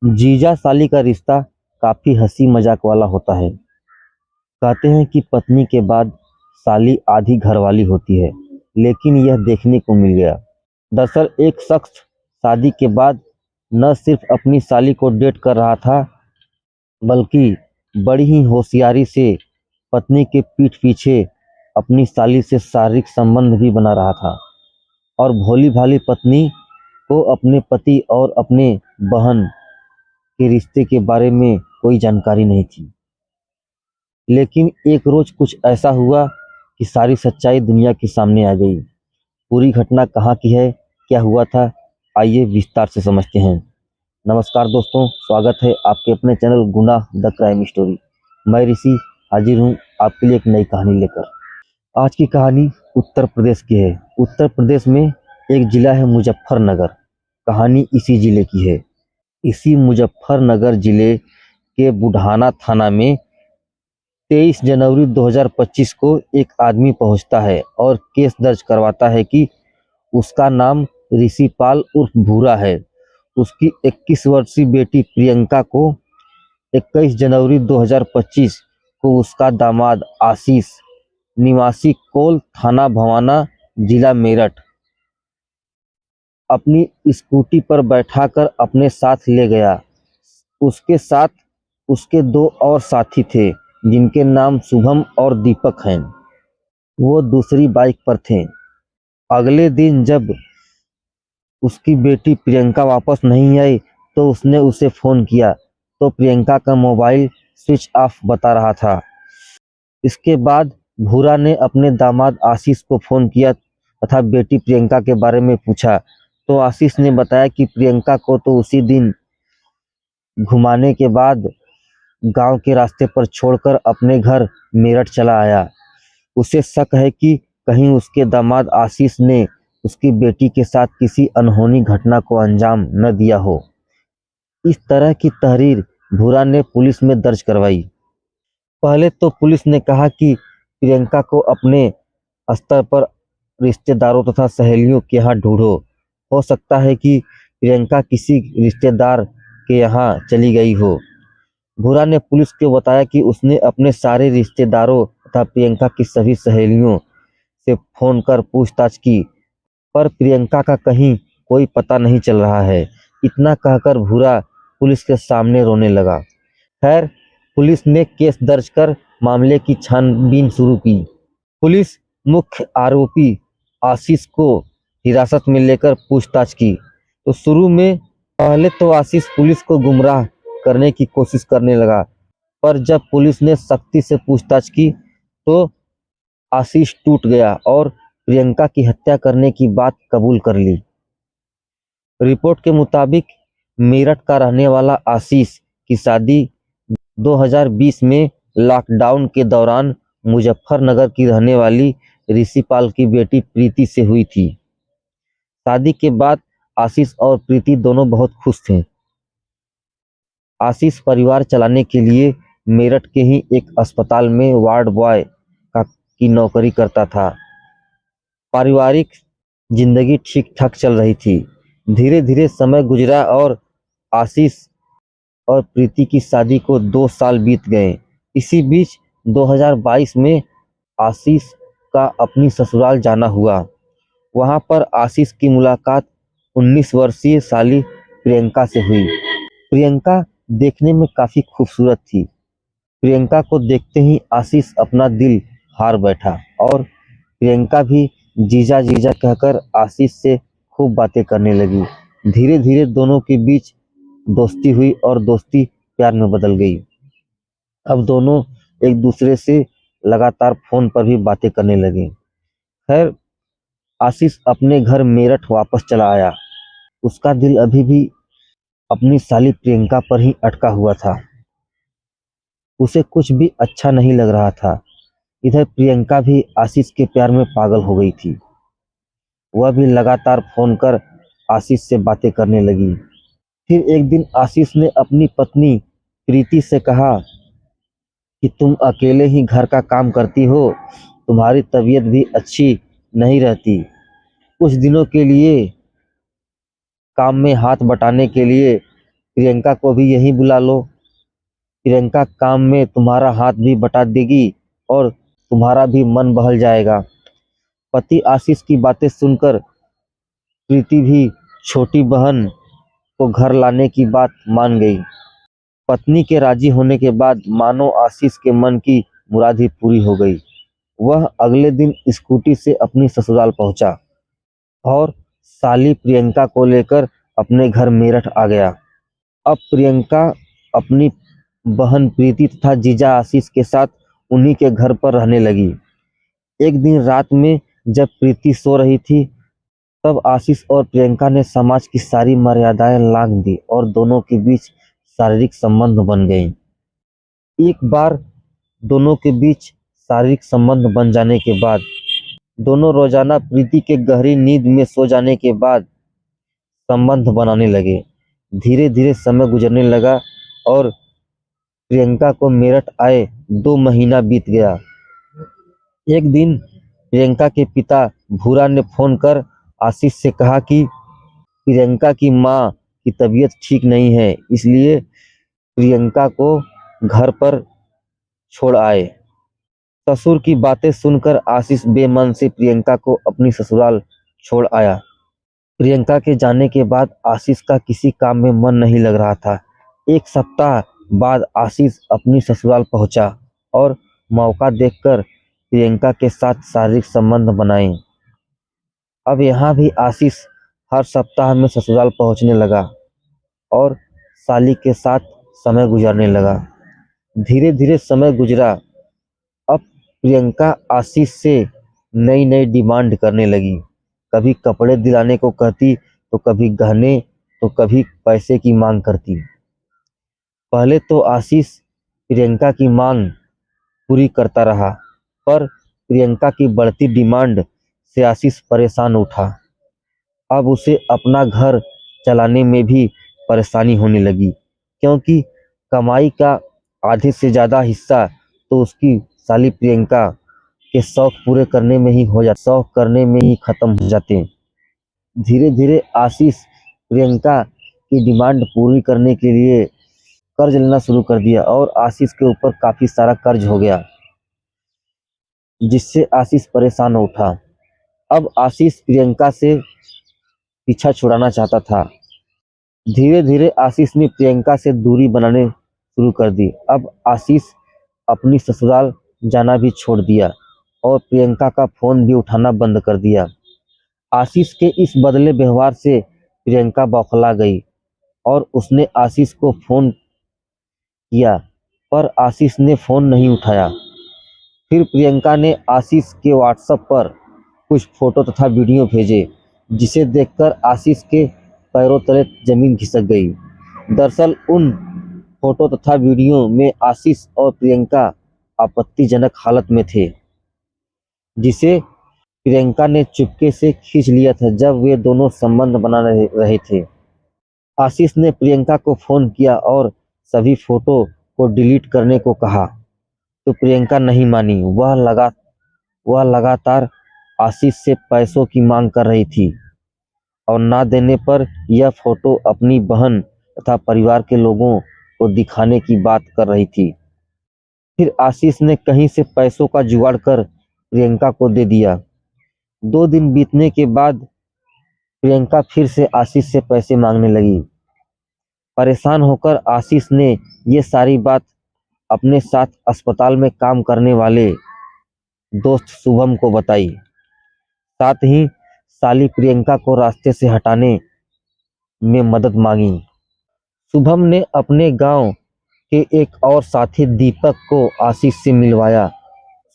जीजा साली का रिश्ता काफी हंसी मजाक वाला होता है। कहते हैं कि पत्नी के बाद साली आधी घरवाली होती है, लेकिन यह देखने को मिल गया। दरअसल एक शख्स शादी के बाद न सिर्फ अपनी साली को डेट कर रहा था, बल्कि बड़ी ही होशियारी से पत्नी के पीठ पीछे अपनी साली से शारीरिक संबंध भी बना रहा था। और भोली भाली पत्नी को अपने पति और अपने बहन के रिश्ते के बारे में कोई जानकारी नहीं थी। लेकिन एक रोज कुछ ऐसा हुआ कि सारी सच्चाई दुनिया के सामने आ गई। पूरी घटना कहाँ की है, क्या हुआ था, आइए विस्तार से समझते हैं। नमस्कार दोस्तों, स्वागत है आपके अपने चैनल गुनाह द क्राइम स्टोरी। मैं ऋषि हाजिर हूँ आपके लिए एक नई कहानी लेकर। आज की कहानी उत्तर प्रदेश की है। उत्तर प्रदेश में एक जिला है मुजफ्फरनगर। कहानी इसी जिले की है। इसी मुजफ्फरनगर जिले के बुढ़ाना थाना में 23 जनवरी 2025 को एक आदमी पहुंचता है और केस दर्ज करवाता है कि उसका नाम ऋषिपाल उर्फ भूरा है। उसकी 21 वर्षीय बेटी प्रियंका को 21 जनवरी 2025 को उसका दामाद आशीष निवासी कोल थाना भवाना जिला मेरठ अपनी स्कूटी पर बैठाकर अपने साथ ले गया। उसके साथ उसके दो और साथी थे, जिनके नाम शुभम और दीपक हैं। वो दूसरी बाइक पर थे। अगले दिन जब उसकी बेटी प्रियंका वापस नहीं आई तो उसने उसे फ़ोन किया तो प्रियंका का मोबाइल स्विच ऑफ बता रहा था। इसके बाद भूरा ने अपने दामाद आशीष को फ़ोन किया तथा बेटी प्रियंका के बारे में पूछा तो आशीष ने बताया कि प्रियंका को तो उसी दिन घुमाने के बाद गांव के रास्ते पर छोड़कर अपने घर मेरठ चला आया। उसे शक है कि कहीं उसके दामाद आशीष ने उसकी बेटी के साथ किसी अनहोनी घटना को अंजाम न दिया हो। इस तरह की तहरीर भूरा ने पुलिस में दर्ज करवाई। पहले तो पुलिस ने कहा कि प्रियंका को अपने स्तर पर रिश्तेदारों तथा सहेलियों के यहाँ ढूंढो। हो सकता है कि प्रियंका किसी रिश्तेदार के यहाँ चली गई हो। भूरा ने पुलिस को बताया कि उसने अपने सारे रिश्तेदारों तथा प्रियंका की सभी सहेलियों से फोन कर पूछताछ की, पर प्रियंका का कहीं कोई पता नहीं चल रहा है। इतना कहकर भूरा पुलिस के सामने रोने लगा। खैर, पुलिस ने केस दर्ज कर मामले की छानबीन शुरू की। पुलिस मुख्य आरोपी आशीष को हिरासत में लेकर पूछताछ की। तो शुरू में पहले तो आशीष पुलिस को गुमराह करने की कोशिश करने लगा, पर जब पुलिस ने सख्ती से पूछताछ की तो आशीष टूट गया और प्रियंका की हत्या करने की बात कबूल कर ली। रिपोर्ट के मुताबिक मेरठ का रहने वाला आशीष की शादी 2020 में लॉकडाउन के दौरान मुजफ्फरनगर की रहने वाली ऋषिपाल की बेटी प्रीति से हुई थी। शादी के बाद आशीष और प्रीति दोनों बहुत खुश थे। आशीष परिवार चलाने के लिए मेरठ के ही एक अस्पताल में वार्ड बॉय की नौकरी करता था। पारिवारिक जिंदगी ठीक ठाक चल रही थी। धीरे धीरे समय गुजरा और आशीष और प्रीति की शादी को 2 साल बीत गए। इसी बीच 2022 में आशीष का अपनी ससुराल जाना हुआ। वहां पर आशीष की मुलाकात 19 वर्षीय साली प्रियंका से हुई। प्रियंका देखने में काफी खूबसूरत थी। प्रियंका को देखते ही आशीष अपना दिल हार बैठा और प्रियंका भी जीजा जीजा कहकर आशीष से खूब बातें करने लगी। धीरे धीरे दोनों के बीच दोस्ती हुई और दोस्ती प्यार में बदल गई। अब दोनों एक दूसरे से लगातार फोन पर भी बातें करने लगे। खैर, आशीष अपने घर मेरठ वापस चला आया। उसका दिल अभी भी अपनी साली प्रियंका पर ही अटका हुआ था। उसे कुछ भी अच्छा नहीं लग रहा था। इधर प्रियंका भी आशीष के प्यार में पागल हो गई थी। वह भी लगातार फोन कर आशीष से बातें करने लगी। फिर एक दिन आशीष ने अपनी पत्नी प्रीति से कहा कि तुम अकेले ही घर का काम करती हो, तुम्हारी तबीयत भी अच्छी नहीं रहती। कुछ दिनों के लिए काम में हाथ बटाने के लिए प्रियंका को भी यहीं बुला लो। प्रियंका काम में तुम्हारा हाथ भी बटा देगी और तुम्हारा भी मन बहल जाएगा। पति आशीष की बातें सुनकर प्रीति भी छोटी बहन को घर लाने की बात मान गई। पत्नी के राजी होने के बाद मानो आशीष के मन की मुराद ही पूरी हो गई। वह अगले दिन स्कूटी से अपनी ससुराल पहुंचा और साली प्रियंका को लेकर अपने घर मेरठ आ गया। अब प्रियंका अपनी बहन प्रीति तथा जीजा आशीष के साथ उन्हीं के घर पर रहने लगी। एक दिन रात में जब प्रीति सो रही थी, तब आशीष और प्रियंका ने समाज की सारी मर्यादाएं लांघ दी और दोनों के बीच शारीरिक संबंध बन गए। एक बार दोनों के बीच शारीरिक संबंध बन जाने के बाद दोनों रोजाना प्रीति के गहरी नींद में सो जाने के बाद संबंध बनाने लगे। धीरे धीरे समय गुजरने लगा और प्रियंका को मेरठ आए 2 महीना बीत गया। एक दिन प्रियंका के पिता भूरा ने फोन कर आशीष से कहा कि प्रियंका की माँ की तबीयत ठीक नहीं है, इसलिए प्रियंका को घर पर छोड़ आए। ससुर की बातें सुनकर आशीष बेमन से प्रियंका को अपनी ससुराल छोड़ आया। प्रियंका के जाने के बाद आशीष का किसी काम में मन नहीं लग रहा था। 1 सप्ताह बाद आशीष अपनी ससुराल पहुंचा और मौका देखकर प्रियंका के साथ शारीरिक संबंध बनाए। अब यहाँ भी आशीष हर सप्ताह में ससुराल पहुंचने लगा और साली के साथ समय गुजारने लगा। धीरे धीरे समय गुजरा। अब प्रियंका आशीष से नई नई डिमांड करने लगी। कभी कपड़े दिलाने को कहती, तो कभी गहने, तो कभी पैसे की मांग करती। पहले तो आशीष प्रियंका की मांग पूरी करता रहा, पर प्रियंका की बढ़ती डिमांड से आशीष परेशान उठा। अब उसे अपना घर चलाने में भी परेशानी होने लगी, क्योंकि कमाई का आधे से ज़्यादा हिस्सा तो उसकी साली प्रियंका के शौक पूरे करने में ही खत्म हो जाते। धीरे धीरे आशीष प्रियंका की डिमांड पूरी करने के लिए कर्ज लेना शुरू कर दिया और आशीष के ऊपर काफी सारा कर्ज हो गया, जिससे आशीष परेशान उठा। अब आशीष प्रियंका से पीछा छुड़ाना चाहता था। धीरे धीरे आशीष ने प्रियंका से दूरी बनाने शुरू कर दी। अब आशीष अपनी ससुराल जाना भी छोड़ दिया और प्रियंका का फोन भी उठाना बंद कर दिया। आशीष के इस बदले व्यवहार से प्रियंका बौखला गई और उसने आशीष को फोन किया, पर आशीष ने फोन नहीं उठाया। फिर प्रियंका ने आशीष के व्हाट्सएप पर कुछ फोटो तथा वीडियो भेजे, जिसे देखकर आशीष के पैरों तले जमीन खिसक गई। दरअसल उन फोटो तथा वीडियो में आशीष और प्रियंका आपत्तिजनक हालत में थे, जिसे प्रियंका ने चुपके से खींच लिया था जब वे दोनों संबंध बना रहे थे। आशीष ने प्रियंका को फोन किया और सभी फोटो को डिलीट करने को कहा, तो प्रियंका नहीं मानी। वह लगातार आशीष से पैसों की मांग कर रही थी और ना देने पर यह फोटो अपनी बहन तथा परिवार के लोगों को दिखाने की बात कर रही थी। फिर आशीष ने कहीं से पैसों का जुगाड़ कर प्रियंका को दे दिया। 2 दिन बीतने के बाद प्रियंका फिर से आशीष से पैसे मांगने लगी। परेशान होकर आशीष ने ये सारी बात अपने साथ अस्पताल में काम करने वाले दोस्त शुभम को बताई। साथ ही साली प्रियंका को रास्ते से हटाने में मदद मांगी। शुभम ने अपने गांव के एक और साथी दीपक को आशीष से मिलवाया।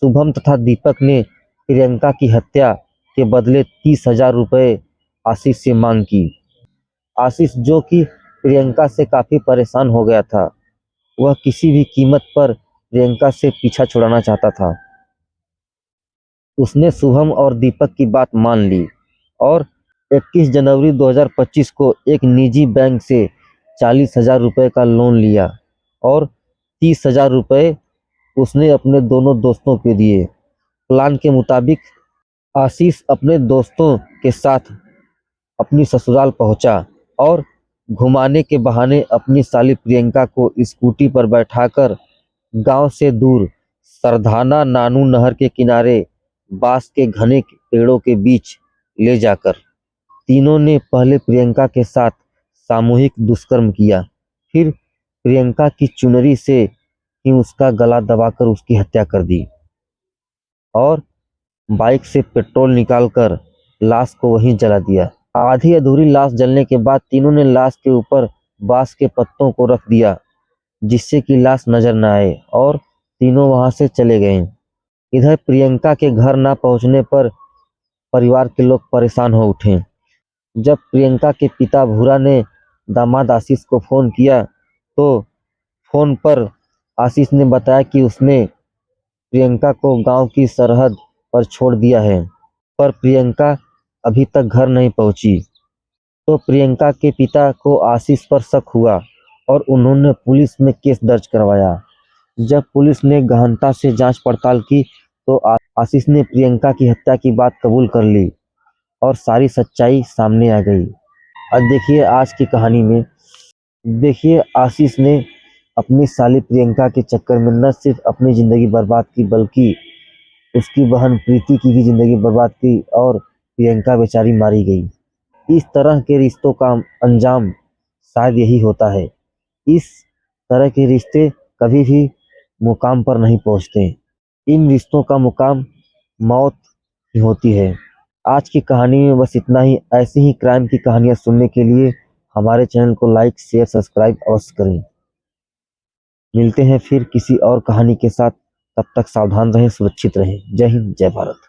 शुभम तथा दीपक ने प्रियंका की हत्या के बदले 30,000 रुपये आशीष से मांग की। आशीष, जो कि प्रियंका से काफी परेशान हो गया था, वह किसी भी कीमत पर प्रियंका से पीछा छुड़ाना चाहता था। उसने शुभम और दीपक की बात मान ली और 21 जनवरी 2025 को एक निजी बैंक से 40,000 रुपये का लोन लिया और 30,000 रुपये उसने अपने दोनों दोस्तों को दिए। प्लान के मुताबिक आशीष अपने दोस्तों के साथ अपनी ससुराल पहुंचा और घुमाने के बहाने अपनी साली प्रियंका को स्कूटी पर बैठाकर गांव से दूर सरधाना नानू नहर के किनारे बांस के घने पेड़ों के बीच ले जाकर तीनों ने पहले प्रियंका के साथ सामूहिक दुष्कर्म किया। फिर प्रियंका की चुनरी से ही उसका गला दबाकर उसकी हत्या कर दी और बाइक से पेट्रोल निकालकर लाश को वहीं जला दिया। आधी अधूरी लाश जलने के बाद तीनों ने लाश के ऊपर बांस के पत्तों को रख दिया जिससे कि लाश नजर न आए और तीनों वहां से चले गए। इधर प्रियंका के घर ना पहुंचने पर परिवार के लोग परेशान हो उठे। जब प्रियंका के पिता भूरा ने दामाद आशीष को फोन किया तो फोन पर आशीष ने बताया कि उसने प्रियंका को गांव की सरहद पर छोड़ दिया है, पर प्रियंका अभी तक घर नहीं पहुंची। तो प्रियंका के पिता को आशीष पर शक हुआ और उन्होंने पुलिस में केस दर्ज करवाया। जब पुलिस ने गहनता से जांच पड़ताल की तो आशीष ने प्रियंका की हत्या की बात कबूल कर ली और सारी सच्चाई सामने आ गई। अब देखिए आज की कहानी में देखिए आशीष ने अपनी साली प्रियंका के चक्कर में न सिर्फ अपनी ज़िंदगी बर्बाद की बल्कि उसकी बहन प्रीति की भी ज़िंदगी बर्बाद की और प्रियंका बेचारी मारी गई। इस तरह के रिश्तों का अंजाम शायद यही होता है। इस तरह के रिश्ते कभी भी मुकाम पर नहीं पहुंचते। इन रिश्तों का मुकाम मौत ही होती है। आज की कहानी में बस इतना ही। ऐसी ही क्राइम की कहानियाँ सुनने के लिए हमारे चैनल को लाइक शेयर सब्सक्राइब अवश्य करें। मिलते हैं फिर किसी और कहानी के साथ। तब तक सावधान रहें, सुरक्षित रहें। जय हिंद, जय भारत।